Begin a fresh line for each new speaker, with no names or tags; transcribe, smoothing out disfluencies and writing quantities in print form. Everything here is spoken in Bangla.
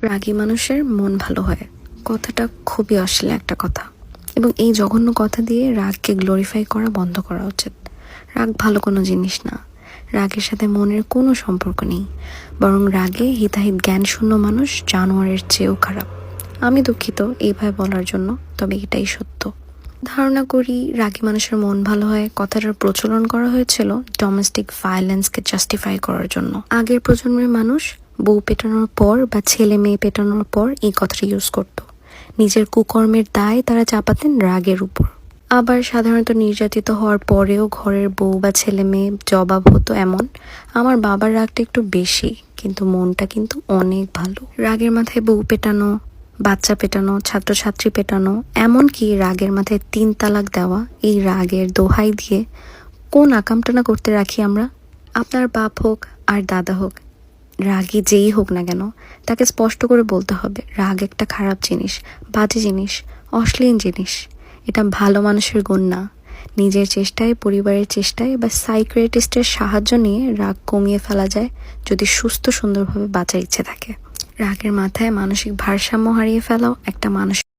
রাগী মানুষের মন ভালো হয়, কথাটা খুবই অশ্লীল একটা কথা। এবং এই জঘন্য কথা দিয়ে রাগকে গ্লোরিফাই করা বন্ধ করা উচিত। রাগ ভালো কোনো জিনিস না। রাগের সাথে মনের কোনো সম্পর্ক নেই, বরং রাগে হিতাহিত জ্ঞানশূন্য মানুষ জানোয়ারের চেয়েও খারাপ। আমি দুঃখিত এইভাবে বলার জন্য, তবে এটাই সত্য। ধারণা করি রাগী মানুষের মন ভালো হয় কথাটার প্রচলন করা হয়েছিল ডোমেস্টিক ভায়োলেন্সকে জাস্টিফাই করার জন্য। আগের প্রজন্মের মানুষ বউ পেটানোর পর বা ছেলে মেয়ে পেটানোর পর এই কথাটা ইউজ করত। নিজের কুকর্মের দায় তারা চাপাতেন রাগের উপর। আবার সাধারণত নির্যাতিত হওয়ার পরেও ঘরের বউ বা ছেলে মেয়ে জবাব হতো এমন, আমার বাবার রাগটা একটু বেশি, কিন্তু মনটা কিন্তু অনেক ভালো। রাগের মাথায় বউ পেটানো, বাচ্চা পেটানো, ছাত্রছাত্রী পেটানো, এমনকি রাগের মাথায় 3 তালাক দেওয়া, এই রাগের দোহাই দিয়ে কোন আকামটা না করতে রাখি আমরা। আপনার বাপ হোক আর দাদা হোক, রাগী যেই হোক না কেন, তাকে স্পষ্ট করে বলতে হবে রাগ একটা খারাপ জিনিস, বাজে জিনিস, অশ্লীল জিনিস। এটা ভালো মানুষের গুণ না। নিজের চেষ্টায়, পরিবারের চেষ্টায় বা সাইকিয়াট্রিস্টের সাহায্য নিয়ে রাগ কমিয়ে ফেলা যায়, যদি সুস্থ সুন্দরভাবে বাঁচার ইচ্ছে থাকে। রাগের মাথায় মানসিক ভারসাম্য হারিয়ে ফেলাও একটা মানসিক